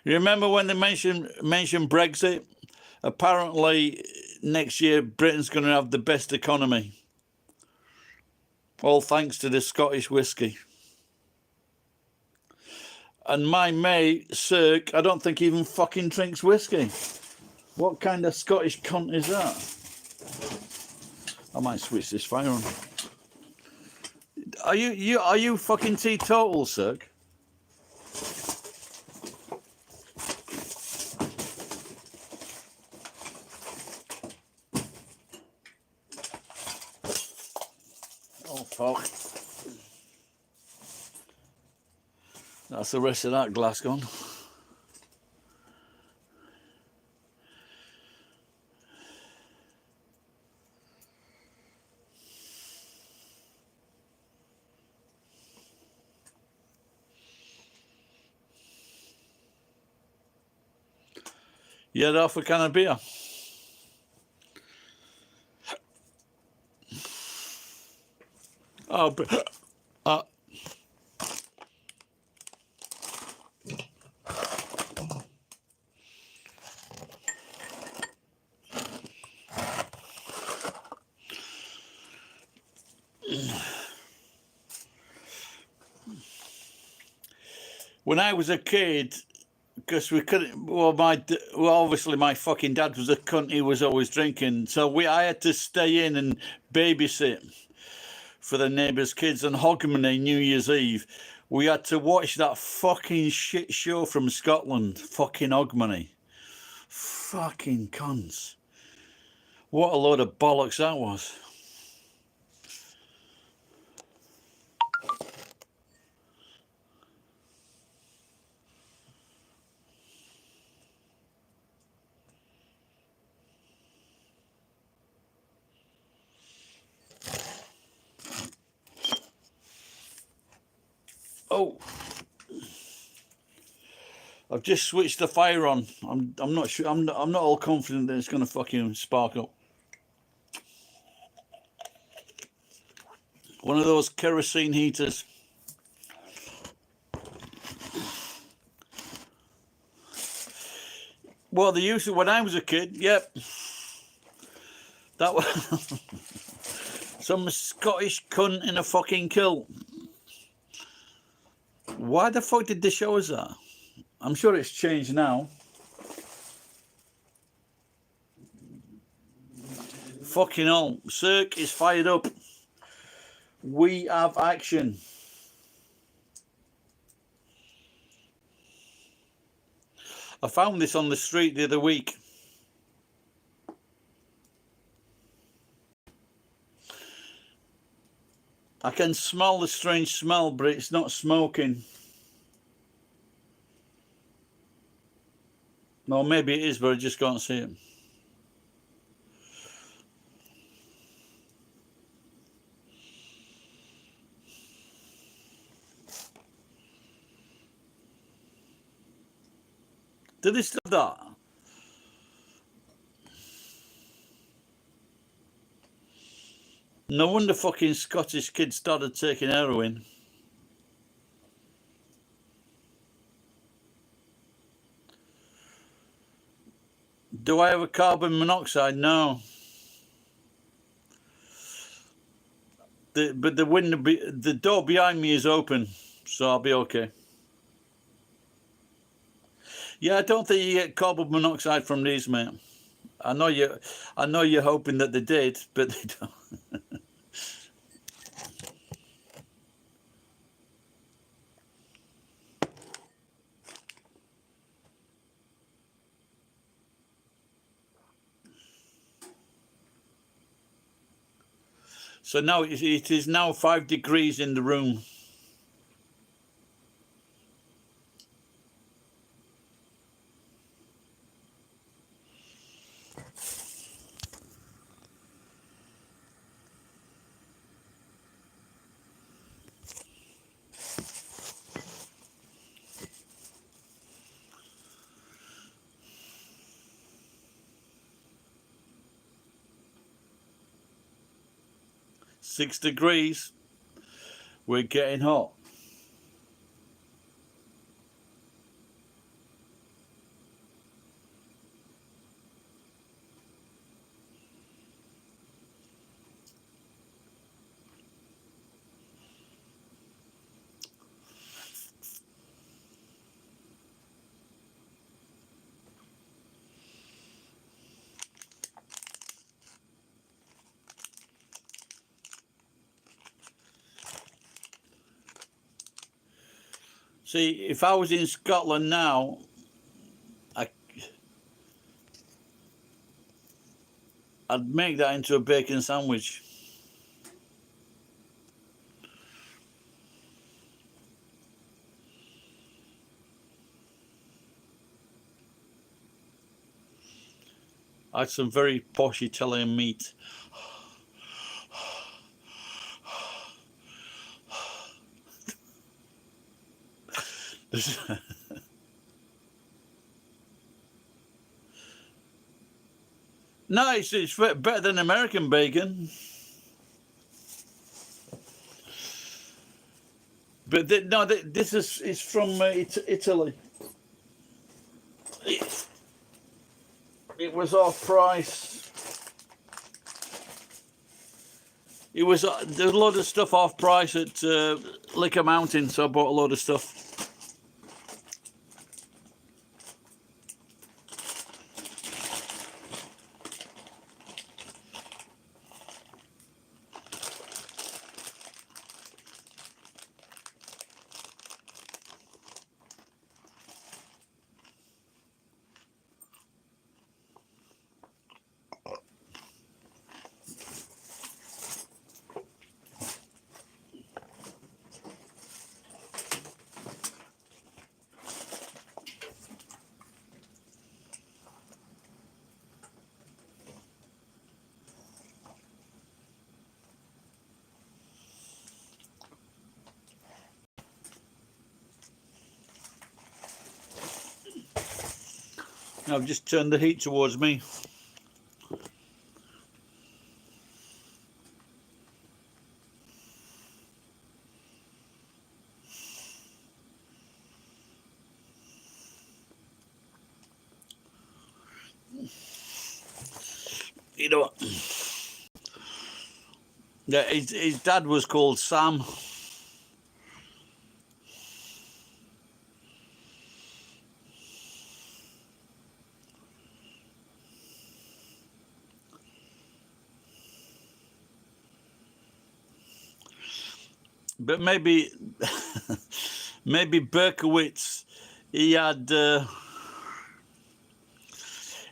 You remember when they mentioned Brexit? Apparently next year Britain's going to have the best economy, all thanks to the Scottish whiskey. And my mate, Cirque, I don't think even fucking drinks whiskey. What kind of Scottish cunt is that? I might switch this fire on. Are you fucking teetotal, Cirque? Oh fuck. That's the rest of that glass gone. You had half a can of beer. Oh, but when I was a kid, because we couldn't. Well, obviously my fucking dad was a cunt. He was always drinking, so I had to stay in and babysit for the neighbours' kids on Hogmanay New Year's Eve. We had to watch that fucking shit show from Scotland, fucking Hogmanay. Fucking cunts. What a load of bollocks that was. Oh, I've just switched the fire on. I'm not sure. I'm not all confident that it's going to fucking spark up. One of those kerosene heaters. Well, they used to when I was a kid. Yep, that was some Scottish cunt in a fucking kilt. Why the fuck did they show us that? I'm sure it's changed now. Fucking hell. Cirque is fired up. We have action. I found this on the street the other week. I can smell the strange smell, but it's not smoking. No, maybe it is, but I just can't see it. Did they still do that? No wonder fucking Scottish kids started taking heroin. Do I have a carbon monoxide? No. But the door behind me is open, so I'll be okay. Yeah, I don't think you get carbon monoxide from these, mate. I know you're hoping that they did, but they don't. So now it is now 5 degrees in the room. Six degrees. We're getting hot. See, if I was in Scotland now, I'd make that into a bacon sandwich. I had some very posh Italian meat. No, it's better than American bacon. But this is from Italy. It was off price. It was there's a load of stuff off price at Liquor Mountain, so I bought a load of stuff. I've just turned the heat towards me. You know what? Yeah, his dad was called Sam. But maybe, maybe Berkowitz, he had uh,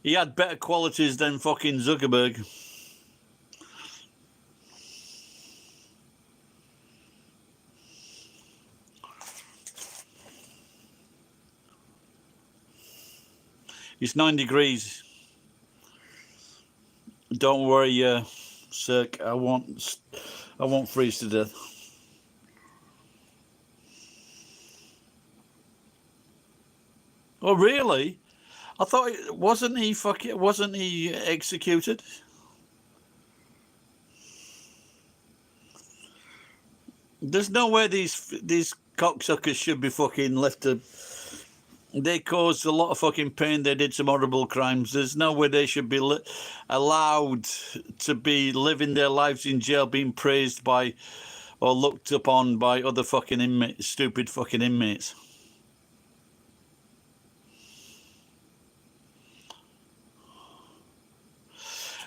he had better qualities than fucking Zuckerberg. It's 9 degrees. Don't worry, Cirque. I won't freeze to death. Oh, really? I thought wasn't he executed? There's no way these cocksuckers should be fucking left to. They caused a lot of fucking pain. They did some horrible crimes. There's no way they should be allowed to be living their lives in jail, being praised by or looked upon by other fucking inmates, stupid fucking inmates.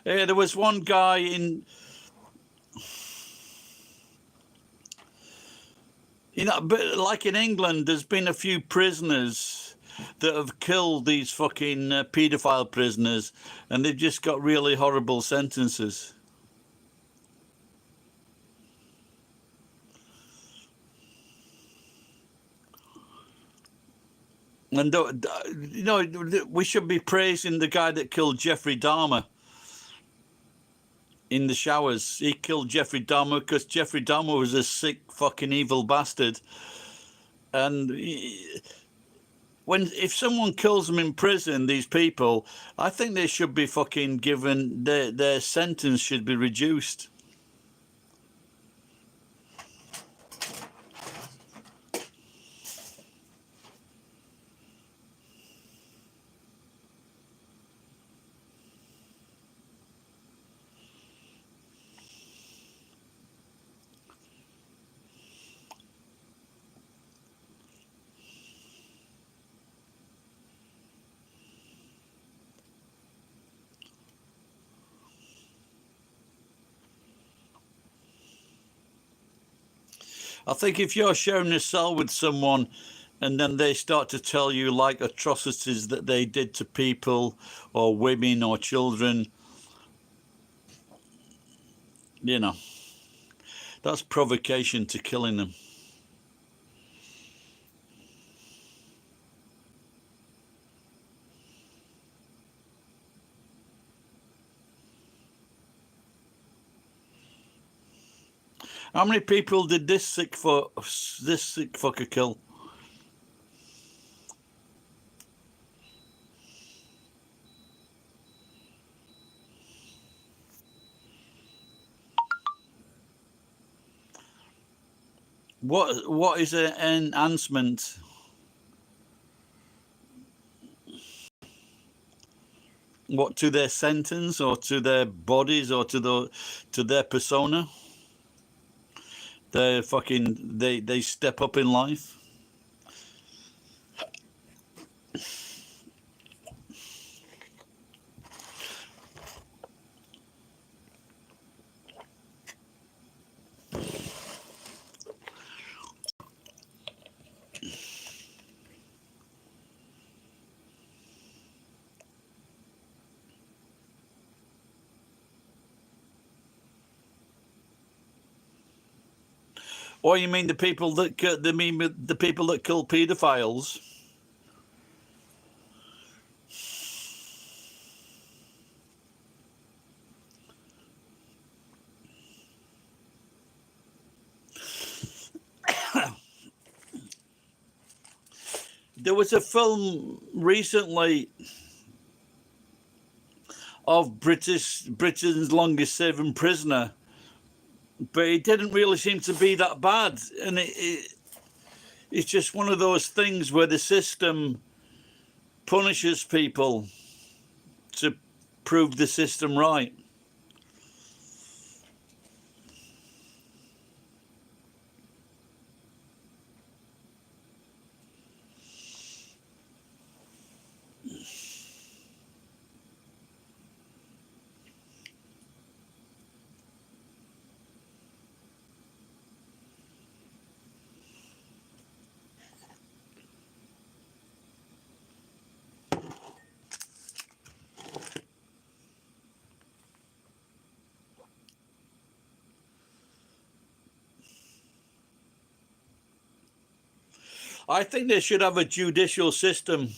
Yeah, there was one guy in, but like in England, there's been a few prisoners that have killed these fucking paedophile prisoners, and they've just got really horrible sentences. And we should be praising the guy that killed Jeffrey Dahmer in the showers. He killed Jeffrey Dahmer because Jeffrey Dahmer was a sick fucking evil bastard. And if someone kills them in prison, these people, I think they should be fucking given their sentence should be reduced. I think if you're sharing a cell with someone and then they start to tell you like atrocities that they did to people or women or children, that's provocation to killing them. How many people did this sick fucker kill? What is an enhancement? What, to their sentence or to their bodies or to their persona? They step up in life. Or you mean the people that the people that kill paedophiles? There was a film recently of Britain's longest serving prisoner, but it didn't really seem to be that bad, and it's just one of those things where the system punishes people to prove the system right. I think they should have a judicial system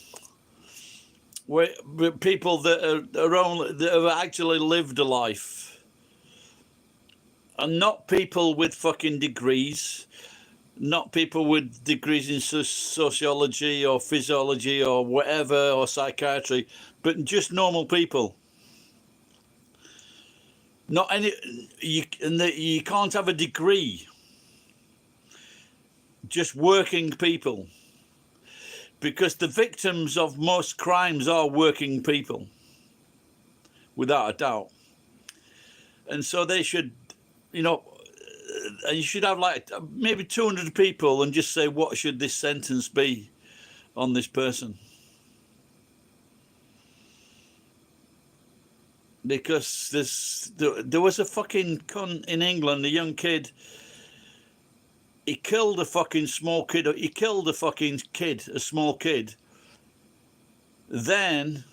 where people that have actually lived a life, and not people with fucking degrees, not people with degrees in sociology or physiology or whatever, or psychiatry, but just normal people. Not any, you can't have a degree. Just working people, because the victims of most crimes are working people, without a doubt. And so they should, you know, and you should have like maybe 200 people and just say, what should this sentence be on this person? Because there was a fucking cunt in England, a young kid. He killed a fucking small kid. He killed a fucking kid, a small kid. Then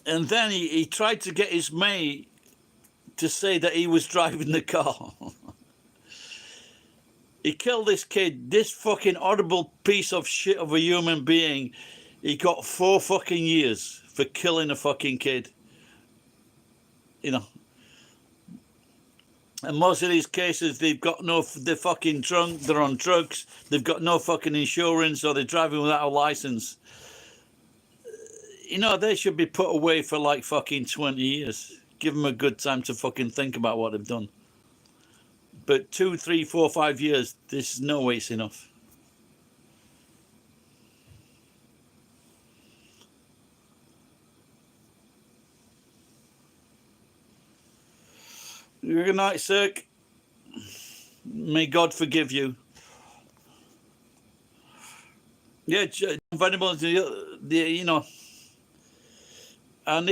he tried to get his mate to say that he was driving the car. He killed this kid, this fucking horrible piece of shit of a human being. He got 4 fucking years for killing a fucking kid. You know. And most of these cases, they've got they're fucking drunk, they're on drugs, they've got no fucking insurance, or they're driving without a license. You know, they should be put away for like fucking 20 years. Give them a good time to fucking think about what they've done. But 2, 3, 4, 5 years, there's no way it's enough. Good night, sir. May God forgive you. Yeah, Venables, you know, and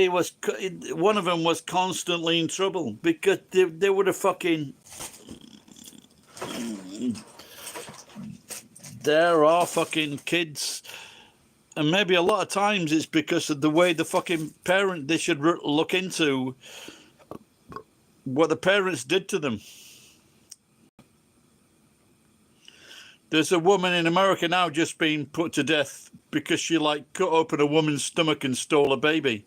one of them was constantly in trouble because they were the fucking. There are fucking kids, and maybe a lot of times it's because of the way the fucking parent. They should look into what the parents did to them. There's a woman in America now just being put to death because she like cut open a woman's stomach and stole a baby.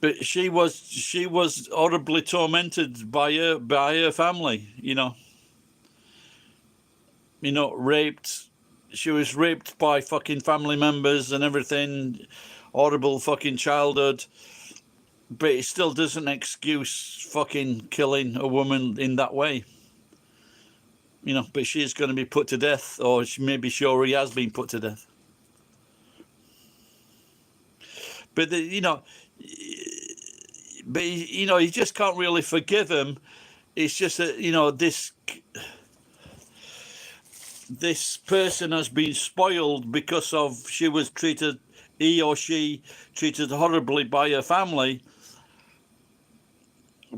But she was horribly tormented by her family, you know, raped. She was raped by fucking family members and everything. Horrible fucking childhood. But it still doesn't excuse fucking killing a woman in that way. You know, but she's going to be put to death, or maybe she already has been put to death. But, you know, you just can't really forgive him. It's just that, you know, this person has been spoiled because of he or she treated horribly by her family.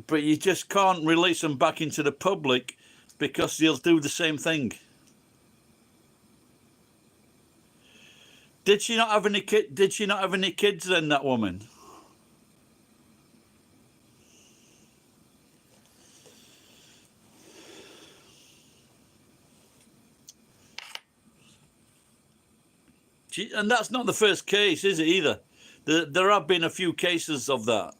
But you just can't release them back into the public because they'll do the same thing. Did she not have any kids then, that woman? And that's not the first case, is it, either? There have been a few cases of that.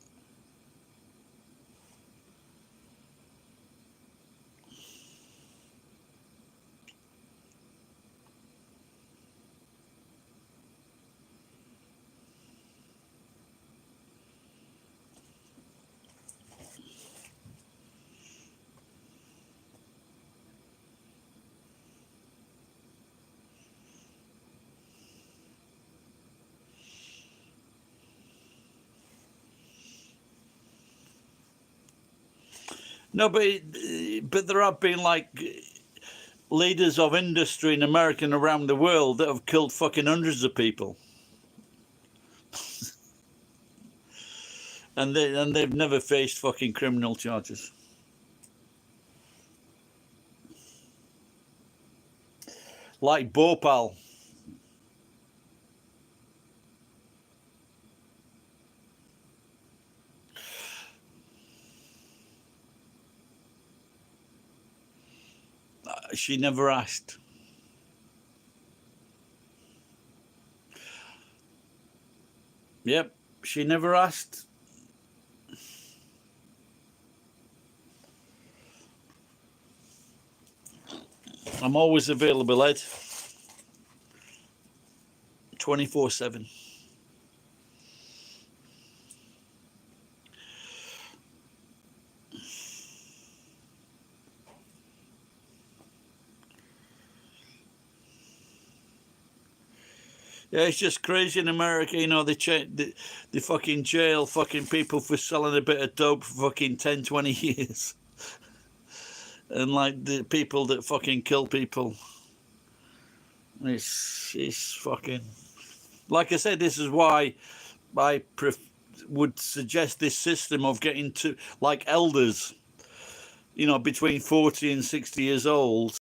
No, but there have been like leaders of industry in America and around the world that have killed fucking hundreds of people. And they've never faced fucking criminal charges. Like Bhopal. she never asked. Yep, she never asked. I'm always available, Ed. 24/7. Yeah, it's just crazy in America. You know, they fucking jail fucking people for selling a bit of dope for fucking 10, 20 years. And like the people that fucking kill people. It's fucking... Like I said, this is why I would suggest this system of getting to, like, elders, you know, between 40 and 60 years old,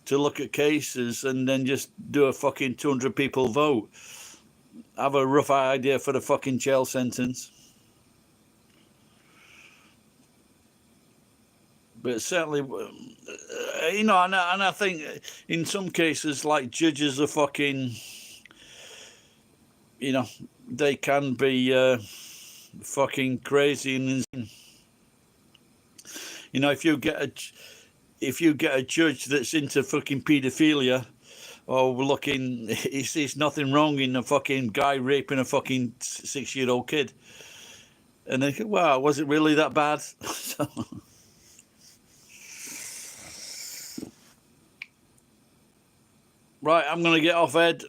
to look at cases and then just do a fucking 200 people vote. Have a rough idea for the fucking jail sentence. But certainly, you know, and I think in some cases, like, judges are fucking, you know, they can be fucking crazy and insane. You know, if you get a judge that's into fucking paedophilia, or looking, he sees nothing wrong in a fucking guy raping a fucking 6-year-old kid, and then, wow, was it really that bad? Right, I'm gonna get off, Ed.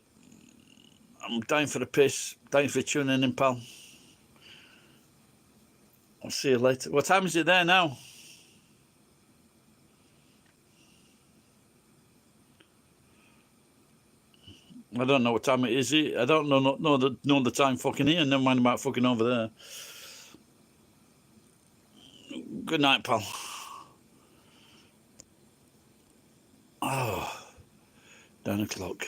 I'm dying for the piss. Thanks for tuning in, pal. I'll see you later. What time is it there now? I don't know what time it is. I don't know the time fucking here. Never mind about fucking over there. Good night, pal. Oh, 9 o'clock.